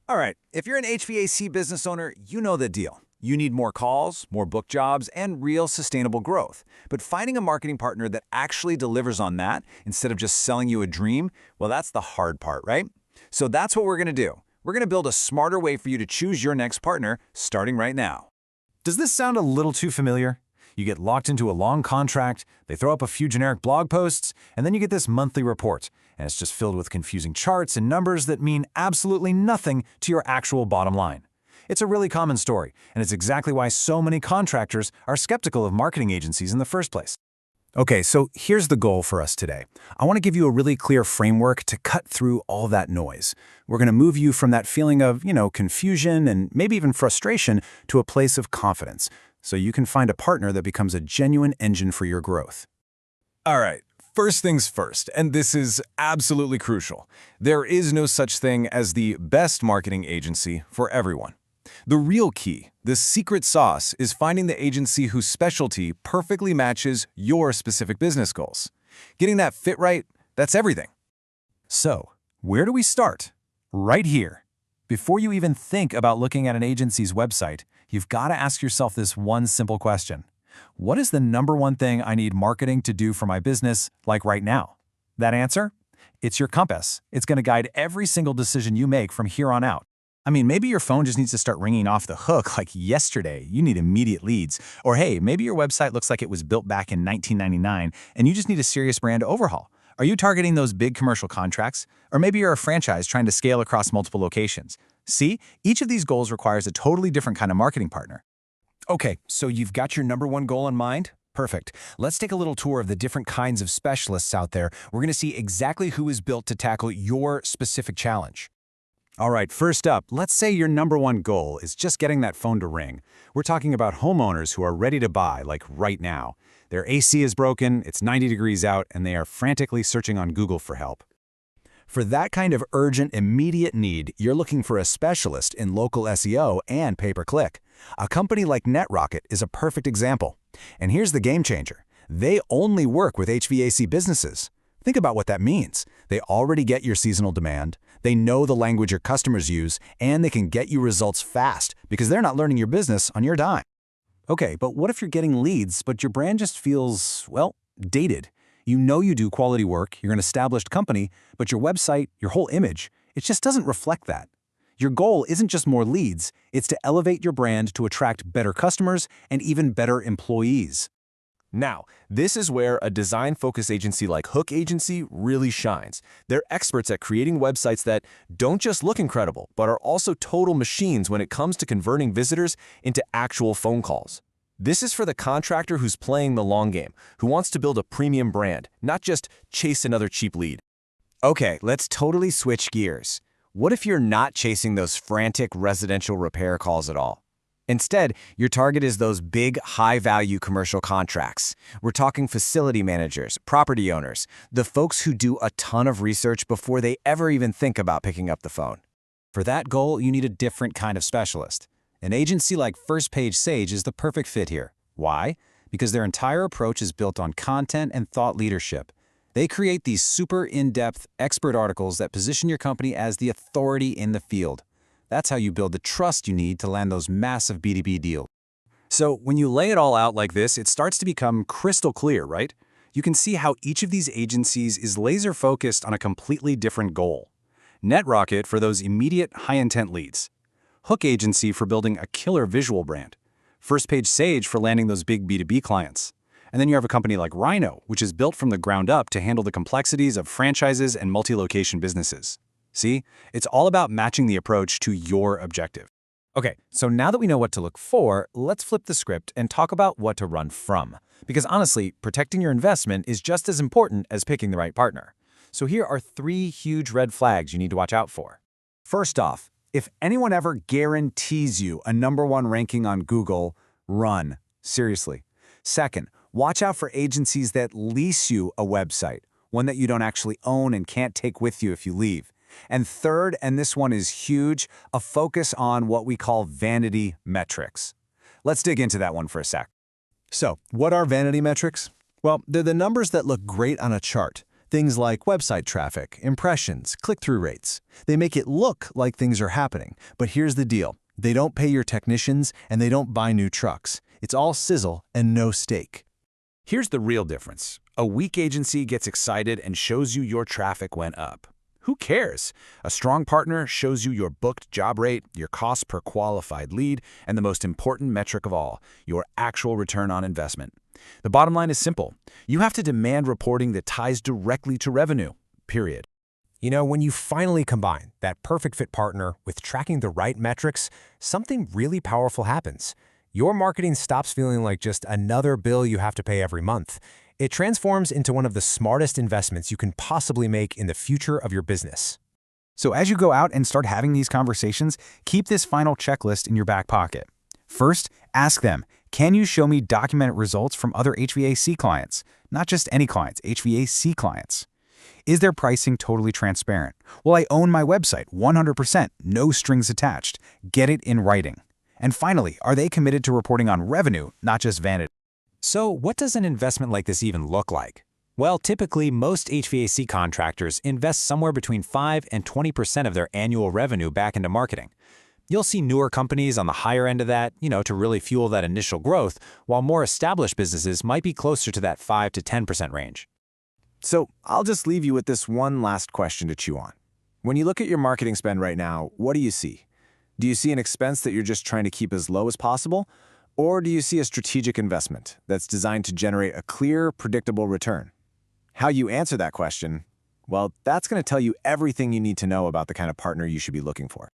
All right, if you're an HVAC business owner, you know the deal. You need more calls, more book jobs, and real sustainable growth. But finding a marketing partner that actually delivers on that instead of just selling you a dream, well, that's the hard part, right? So that's what we're going to do. We're going to build a smarter way for you to choose your next partner, starting right now. Does this sound a little too familiar? You get locked into a long contract, they throw up a few generic blog posts, and then you get this monthly report, and it's just filled with confusing charts and numbers that mean absolutely nothing to your actual bottom line. It's a really common story, and it's exactly why so many contractors are skeptical of marketing agencies in the first place. Okay, so here's the goal for us today. I want to give you a really clear framework to cut through all that noise. We're going to move you from that feeling of, confusion and maybe even frustration to a place of confidence, so you can find a partner that becomes a genuine engine for your growth. All right, first things first, and this is absolutely crucial. There is no such thing as the best marketing agency for everyone. The real key, the secret sauce, is finding the agency whose specialty perfectly matches your specific business goals. Getting that fit right, that's everything. So, where do we start? Right here. Before you even think about looking at an agency's website, you've got to ask yourself this one simple question. What is the number one thing I need marketing to do for my business, like right now? That answer? It's your compass. It's going to guide every single decision you make from here on out. I mean, maybe your phone just needs to start ringing off the hook like yesterday. You need immediate leads. Or hey, maybe your website looks like it was built back in 1999 and you just need a serious brand overhaul. Are you targeting those big commercial contracts? Or maybe you're a franchise trying to scale across multiple locations. See, each of these goals requires a totally different kind of marketing partner. Okay, so you've got your number one goal in mind? Perfect. Let's take a little tour of the different kinds of specialists out there. We're going to see exactly who is built to tackle your specific challenge. All right, first up, let's say your number one goal is just getting that phone to ring. We're talking about homeowners who are ready to buy, like right now. Their AC is broken, it's 90 degrees out, and they are frantically searching on Google for help. For that kind of urgent, immediate need, you're looking for a specialist in local SEO and pay-per-click. A company like Netrocket is a perfect example. And here's the game changer. They only work with HVAC businesses. Think about what that means. They already get your seasonal demand, they know the language your customers use, and they can get you results fast because they're not learning your business on your dime. Okay, but what if you're getting leads, but your brand just feels, well, dated? You know you do quality work, you're an established company, but your website, your whole image, it just doesn't reflect that. Your goal isn't just more leads, it's to elevate your brand to attract better customers and even better employees. Now, this is where a design-focused agency like Hook Agency really shines. They're experts at creating websites that don't just look incredible, but are also total machines when it comes to converting visitors into actual phone calls. This is for the contractor who's playing the long game, who wants to build a premium brand, not just chase another cheap lead. Okay, let's totally switch gears. What if you're not chasing those frantic residential repair calls at all? Instead, your target is those big, high-value commercial contracts. We're talking facility managers, property owners, the folks who do a ton of research before they ever even think about picking up the phone. For that goal, you need a different kind of specialist. An agency like First Page Sage is the perfect fit here. Why? Because their entire approach is built on content and thought leadership. They create these super in-depth, expert articles that position your company as the authority in the field. That's how you build the trust you need to land those massive B2B deals. So when you lay it all out like this, it starts to become crystal clear, right? You can see how each of these agencies is laser-focused on a completely different goal. Netrocket for those immediate, high-intent leads. Hook Agency for building a killer visual brand. First Page Sage for landing those big B2B clients. And then you have a company like Rhino, which is built from the ground up to handle the complexities of franchises and multi-location businesses. See, it's all about matching the approach to your objective. Okay, so now that we know what to look for, let's flip the script and talk about what to run from. Because honestly, protecting your investment is just as important as picking the right partner. So here are 3 huge red flags you need to watch out for. First off, if anyone ever guarantees you a #1 ranking on Google, run. Seriously. Second, watch out for agencies that lease you a website, one that you don't actually own and can't take with you if you leave. And third, and this one is huge, a focus on what we call vanity metrics. Let's dig into that one for a sec. So, what are vanity metrics? Well, they're the numbers that look great on a chart. Things like website traffic, impressions, click-through rates. They make it look like things are happening, but here's the deal. They don't pay your technicians and they don't buy new trucks. It's all sizzle and no steak. Here's the real difference. A weak agency gets excited and shows you your traffic went up. Who cares? A strong partner shows you your booked job rate, your cost per qualified lead, and the most important metric of all, your actual return on investment. The bottom line is simple. You have to demand reporting that ties directly to revenue, period. You know, when you finally combine that perfect fit partner with tracking the right metrics, something really powerful happens. Your marketing stops feeling like just another bill you have to pay every month. It transforms into one of the smartest investments you can possibly make in the future of your business. So as you go out and start having these conversations, keep this final checklist in your back pocket. First, ask them, can you show me documented results from other HVAC clients? Not just any clients, HVAC clients. Is their pricing totally transparent? Well, I own my website, 100%, no strings attached. Get it in writing. And finally, are they committed to reporting on revenue, not just vanity? So what does an investment like this even look like? Well, typically, most HVAC contractors invest somewhere between 5 and 20% of their annual revenue back into marketing. You'll see newer companies on the higher end of that, to really fuel that initial growth, while more established businesses might be closer to that 5 to 10% range. So I'll just leave you with this one last question to chew on. When you look at your marketing spend right now, what do you see? Do you see an expense that you're just trying to keep as low as possible? Or do you see a strategic investment that's designed to generate a clear, predictable return? How you answer that question, well, that's going to tell you everything you need to know about the kind of partner you should be looking for.